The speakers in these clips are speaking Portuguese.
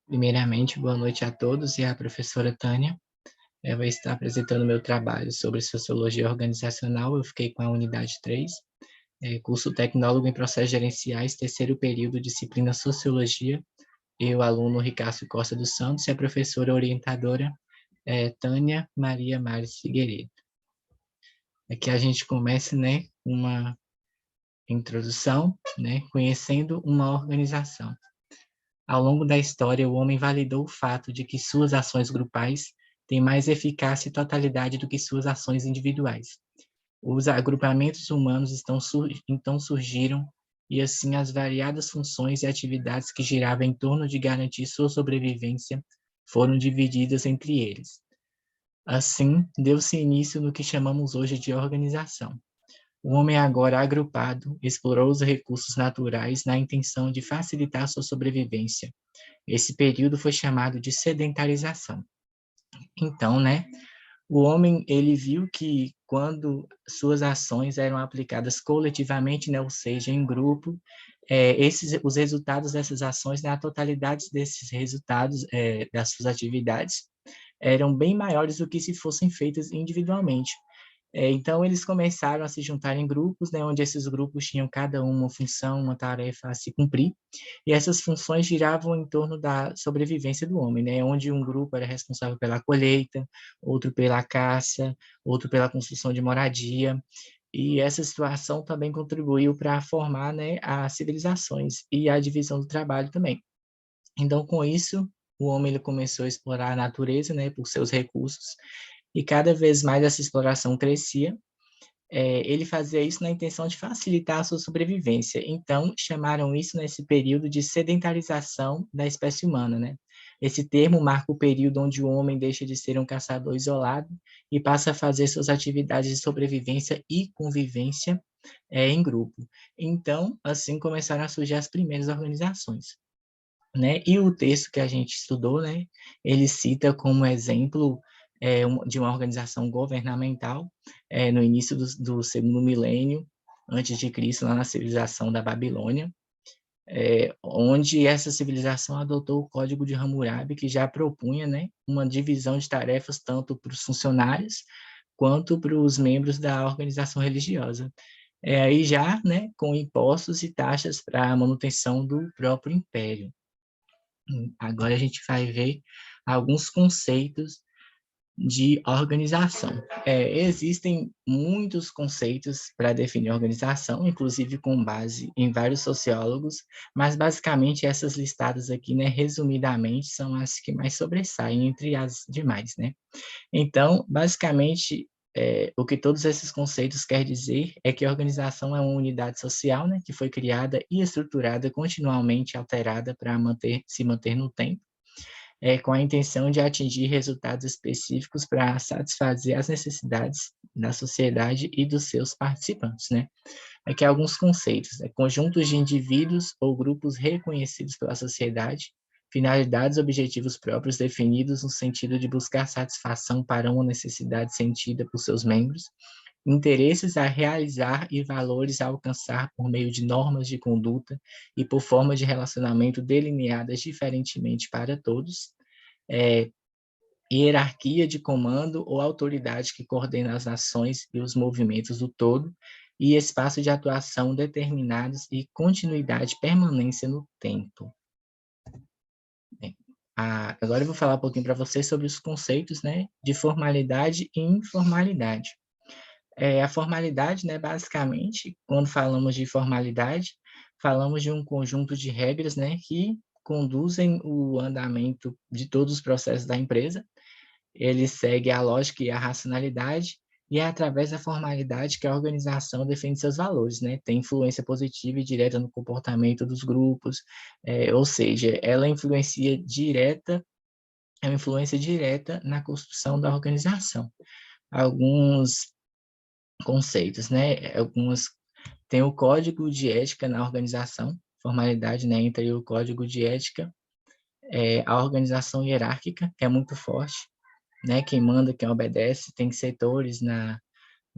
Primeiramente, boa noite a todos e à professora Tânia. Eu vou estar apresentando meu trabalho sobre Sociologia Organizacional. Eu fiquei com a unidade 3, curso Tecnólogo em Processos Gerenciais, terceiro período, disciplina Sociologia. Eu, aluno Ricardo Costa dos Santos, e a professora orientadora Tânia Maria Mares Figueiredo. Aqui a gente começa, uma introdução, conhecendo uma organização. Ao longo da história, o homem validou o fato de que suas ações grupais têm mais eficácia e totalidade do que suas ações individuais. Os agrupamentos humanos então surgiram, e assim as variadas funções e atividades que giravam em torno de garantir sua sobrevivência foram divididas entre eles. Assim, deu-se início no que chamamos hoje de organização. O homem agora agrupado explorou os recursos naturais na intenção de facilitar sua sobrevivência. Esse período foi chamado de sedentarização. Então, o homem, ele viu que quando suas ações eram aplicadas coletivamente, ou seja, em grupo, os resultados dessas ações, a totalidade desses resultados das suas atividades, eram bem maiores do que se fossem feitas individualmente. Então, eles começaram a se juntar em grupos, onde esses grupos tinham cada um uma função, uma tarefa a se cumprir, e essas funções giravam em torno da sobrevivência do homem, onde um grupo era responsável pela colheita, outro pela caça, outro pela construção de moradia, e essa situação também contribuiu para formar, as civilizações e a divisão do trabalho também. Então, com isso, o homem ele começou a explorar a natureza, por seus recursos, e cada vez mais essa exploração crescia. Ele fazia isso na intenção de facilitar a sua sobrevivência. Então, chamaram isso nesse período de sedentarização da espécie humana, Esse termo marca o período onde o homem deixa de ser um caçador isolado e passa a fazer suas atividades de sobrevivência e convivência em grupo. Então, assim começaram a surgir as primeiras organizações. E o texto que a gente estudou, ele cita como exemplo de uma organização governamental no início do segundo milênio antes de Cristo, lá na civilização da Babilônia, onde essa civilização adotou o Código de Hammurabi, que já propunha, uma divisão de tarefas tanto para os funcionários quanto para os membros da organização religiosa. Aí já, com impostos e taxas para a manutenção do próprio império. Agora a gente vai ver alguns conceitos de organização. Existem muitos conceitos para definir organização, inclusive com base em vários sociólogos, mas basicamente essas listadas aqui, resumidamente, são as que mais sobressaem entre as demais, Então, basicamente, o que todos esses conceitos querem dizer é que a organização é uma unidade social, que foi criada e estruturada continuamente alterada para se manter no tempo, com a intenção de atingir resultados específicos para satisfazer as necessidades da sociedade e dos seus participantes, Aqui alguns conceitos, conjuntos de indivíduos ou grupos reconhecidos pela sociedade, finalidades e objetivos próprios definidos no sentido de buscar satisfação para uma necessidade sentida por seus membros, interesses a realizar e valores a alcançar por meio de normas de conduta e por formas de relacionamento delineadas diferentemente para todos, hierarquia de comando ou autoridade que coordena as ações e os movimentos do todo, e espaço de atuação determinados e continuidade e permanência no tempo. Agora eu vou falar um pouquinho para vocês sobre os conceitos, de formalidade e informalidade. A formalidade, basicamente, quando falamos de formalidade, falamos de um conjunto de regras, que conduzem o andamento de todos os processos da empresa. Ele segue a lógica e a racionalidade, e é através da formalidade que a organização defende seus valores, Tem influência positiva e direta no comportamento dos grupos, ou seja, ela é uma influência direta na construção da organização. Alguns conceitos, tem o código de ética na organização, formalidade, entre o código de ética, a organização hierárquica, que é muito forte, quem manda, quem obedece, tem setores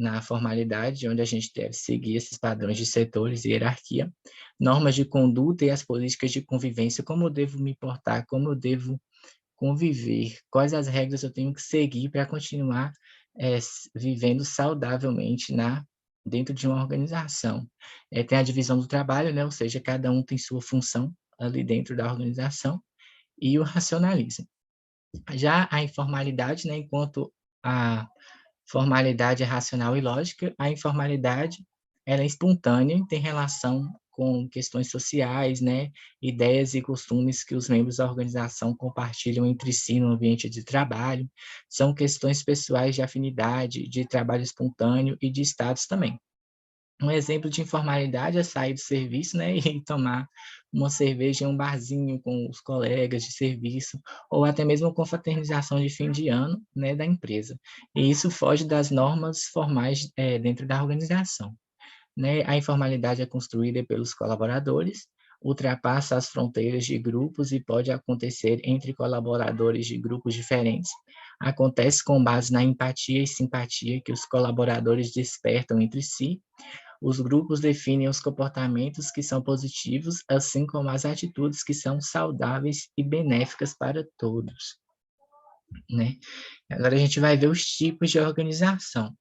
na formalidade, onde a gente deve seguir esses padrões de setores e hierarquia, normas de conduta e as políticas de convivência, como eu devo me portar, como eu devo conviver, quais as regras eu tenho que seguir para continuar vivendo saudavelmente dentro de uma organização. Tem a divisão do trabalho, né? Ou seja, cada um tem sua função ali dentro da organização, e o racionalismo. Já a informalidade, né, enquanto a formalidade é racional e lógica, a informalidade ela é espontânea e tem relação com questões sociais, né, ideias e costumes que os membros da organização compartilham entre si no ambiente de trabalho, são questões pessoais de afinidade, de trabalho espontâneo e de status também. Um exemplo de informalidade é sair do serviço, né, e tomar uma cerveja em um barzinho com os colegas de serviço, ou até mesmo confraternização de fim de ano, né, da empresa. E isso foge das normas formais dentro da organização, né? A informalidade é construída pelos colaboradores, ultrapassa as fronteiras de grupos e pode acontecer entre colaboradores de grupos diferentes. Acontece com base na empatia e simpatia que os colaboradores despertam entre si. Os grupos definem os comportamentos que são positivos, assim como as atitudes que são saudáveis e benéficas para todos, né? Agora a gente vai ver os tipos de organização.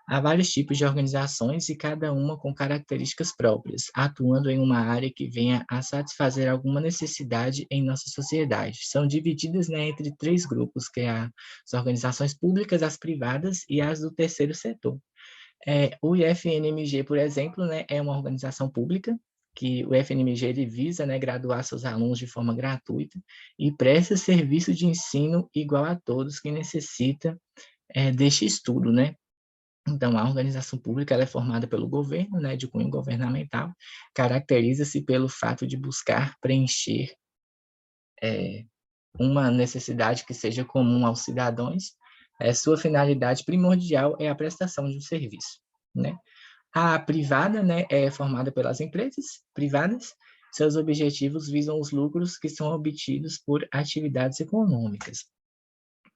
Há vários tipos de organizações e cada uma com características próprias, atuando em uma área que venha a satisfazer alguma necessidade em nossa sociedade. São divididas, né, entre três grupos, que é as organizações públicas, as privadas e as do terceiro setor. O IFNMG, por exemplo, né, é uma organização pública, que o IFNMG ele visa, né, graduar seus alunos de forma gratuita e presta serviço de ensino igual a todos que necessita deste estudo, né? Então, a organização pública ela é formada pelo governo, né, de cunho governamental, caracteriza-se pelo fato de buscar preencher uma necessidade que seja comum aos cidadãos. Sua finalidade primordial é a prestação de um serviço, né? A privada, né, é formada pelas empresas privadas. Seus objetivos visam os lucros que são obtidos por atividades econômicas.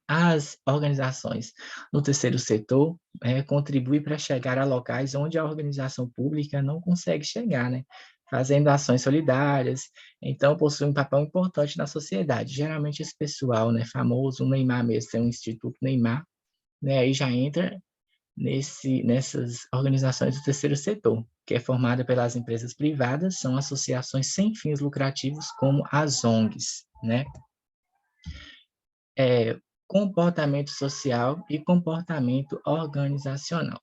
As organizações no terceiro setor contribuem para chegar a locais onde a organização pública não consegue chegar, né? Fazendo ações solidárias, então possuem um papel importante na sociedade. Geralmente esse pessoal, né, famoso, o Neymar mesmo, tem um Instituto Neymar, né, aí já entra nessas organizações do terceiro setor, que é formada pelas empresas privadas, são associações sem fins lucrativos, como as ONGs, né? É, comportamento social e comportamento organizacional.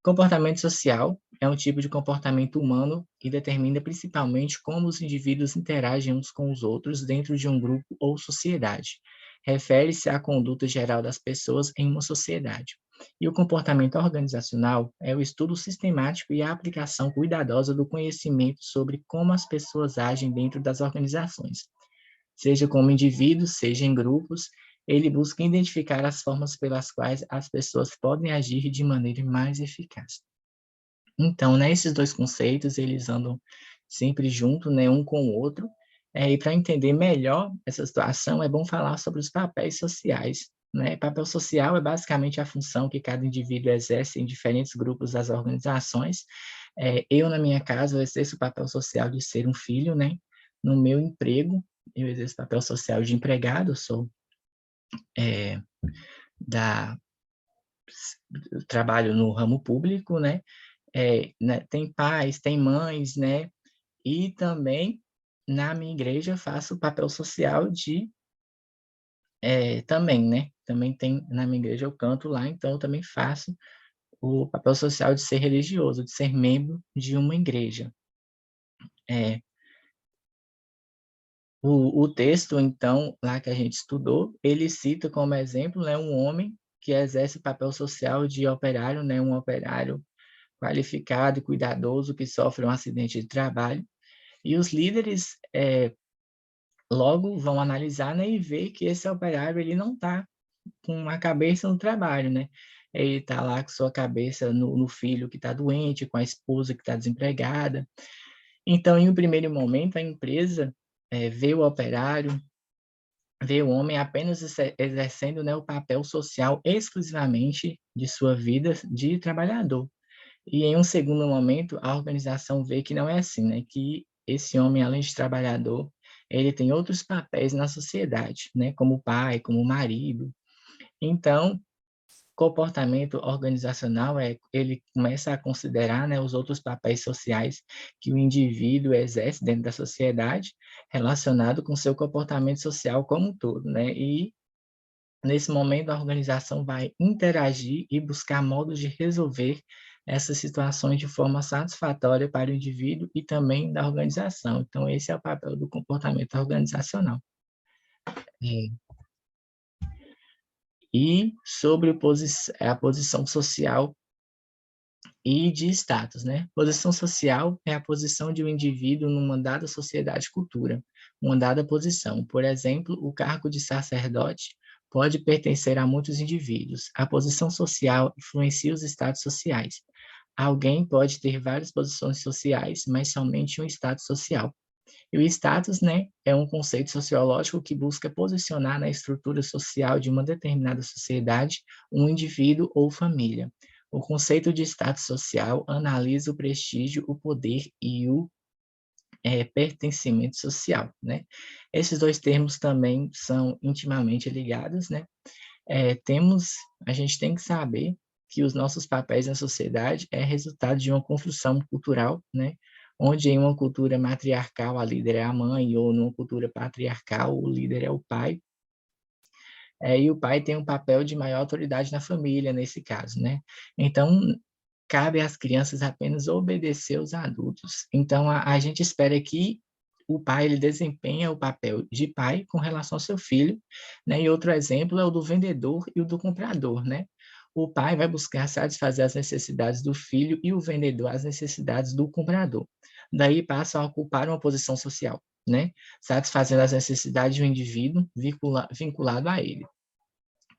Comportamento social é um tipo de comportamento humano que determina principalmente como os indivíduos interagem uns com os outros dentro de um grupo ou sociedade. Refere-se à conduta geral das pessoas em uma sociedade. E o comportamento organizacional é o estudo sistemático e a aplicação cuidadosa do conhecimento sobre como as pessoas agem dentro das organizações, seja como indivíduos, seja em grupos. Ele busca identificar as formas pelas quais as pessoas podem agir de maneira mais eficaz. Então, né, esses dois conceitos, eles andam sempre junto, né, um com o outro, e para entender melhor essa situação, é bom falar sobre os papéis sociais, né? Papel social é basicamente a função que cada indivíduo exerce em diferentes grupos das organizações. Eu, na minha casa, eu exerço o papel social de ser um filho, né? No meu emprego, eu exerço o papel social de empregado, eu sou é, da eu trabalho no ramo público, né? Né, tem pais, tem mães, né? E também na minha igreja eu faço o papel social também, né? Também tem na minha igreja eu canto lá, então eu também faço o papel social de ser religioso, de ser membro de uma igreja. É, o texto, então, lá que a gente estudou, ele cita como exemplo, né, um homem que exerce o papel social de operário, né, um operário qualificado e cuidadoso que sofre um acidente de trabalho. E os líderes logo vão analisar, né, e ver que esse operário ele não está com a cabeça no trabalho, né? Ele está lá com sua cabeça no filho que está doente, com a esposa que está desempregada. Então, em um primeiro momento, a empresa vê o operário, vê o homem apenas exercendo, né, o papel social exclusivamente de sua vida de trabalhador. E em um segundo momento, a organização vê que não é assim, né, que esse homem, além de trabalhador, ele tem outros papéis na sociedade, né, como pai, como marido. Então, comportamento organizacional ele começa a considerar, né, os outros papéis sociais que o indivíduo exerce dentro da sociedade, relacionado com seu comportamento social como um todo, né? E nesse momento a organização vai interagir e buscar modos de resolver essas situações de forma satisfatória para o indivíduo e também da organização. Então esse é o papel do comportamento organizacional. É. E sobre a posição social e de status, né? Posição social é a posição de um indivíduo numa dada sociedade cultura, uma dada posição. Por exemplo, o cargo de sacerdote pode pertencer a muitos indivíduos. A posição social influencia os status sociais. Alguém pode ter várias posições sociais, mas somente um status social. E o status, né, é um conceito sociológico que busca posicionar na estrutura social de uma determinada sociedade um indivíduo ou família. O conceito de status social analisa o prestígio, o poder e o pertencimento social, né? Esses dois termos também são intimamente ligados, né? A gente tem que saber que os nossos papéis na sociedade é resultado de uma construção cultural, né? Onde em uma cultura matriarcal a líder é a mãe, ou numa cultura patriarcal o líder é o pai, e o pai tem um papel de maior autoridade na família, nesse caso, né? Então, cabe às crianças apenas obedecer aos adultos. Então, a gente espera que o pai ele desempenha o papel de pai com relação ao seu filho, né? E outro exemplo é o do vendedor e o do comprador, né? O pai vai buscar satisfazer as necessidades do filho e o vendedor as necessidades do comprador. Daí passa a ocupar uma posição social, né? Satisfazendo as necessidades do indivíduo vinculado a ele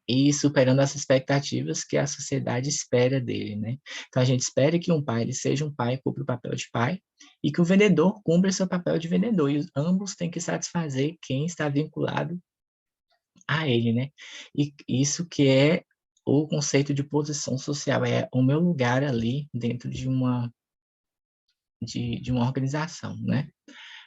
e superando as expectativas que a sociedade espera dele, né? Então a gente espera que um pai ele seja um pai, cumpra o papel de pai, e que o vendedor cumpra seu papel de vendedor, e ambos têm que satisfazer quem está vinculado a ele, né? E isso que é o conceito de posição social, é o meu lugar ali dentro de uma organização, né?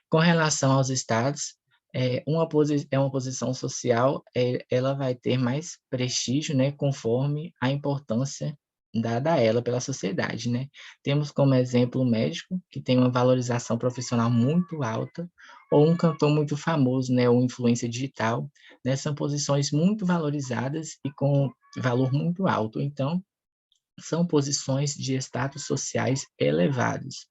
Com relação aos estados, é uma posição social, ela vai ter mais prestígio, né, conforme a importância dada a ela pela sociedade, né. Temos como exemplo o médico, que tem uma valorização profissional muito alta, ou um cantor muito famoso, né, ou influência digital, né, são posições muito valorizadas e com valor muito alto. Então, são posições de status sociais elevados,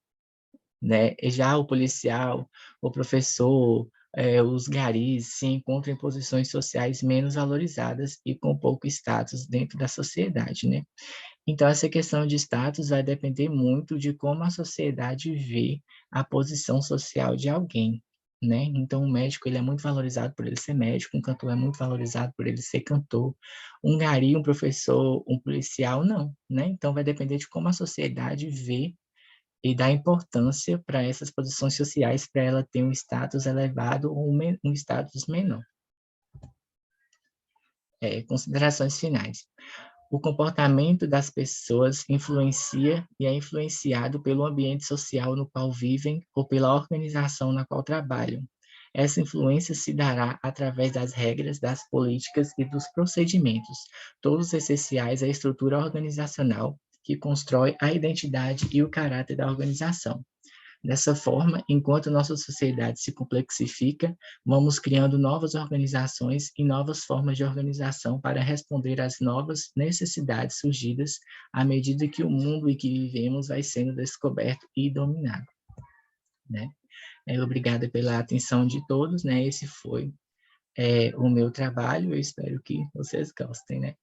né? E já o policial, o professor, os garis se encontram em posições sociais menos valorizadas e com pouco status dentro da sociedade, né? Então essa questão de status vai depender muito de como a sociedade vê a posição social de alguém, né? Então o médico ele é muito valorizado por ele ser médico, um cantor é muito valorizado por ele ser cantor, um gari, um professor, um policial não, né? Então vai depender de como a sociedade vê e dar importância para essas posições sociais, para ela ter um status elevado ou um status menor. Considerações finais. O comportamento das pessoas influencia e é influenciado pelo ambiente social no qual vivem ou pela organização na qual trabalham. Essa influência se dará através das regras, das políticas e dos procedimentos, todos essenciais à estrutura organizacional que constrói a identidade e o caráter da organização. Dessa forma, enquanto nossa sociedade se complexifica, vamos criando novas organizações e novas formas de organização para responder às novas necessidades surgidas à medida que o mundo em que vivemos vai sendo descoberto e dominado, né? Obrigada pela atenção de todos, né? Esse foi o meu trabalho, eu espero que vocês gostem, né?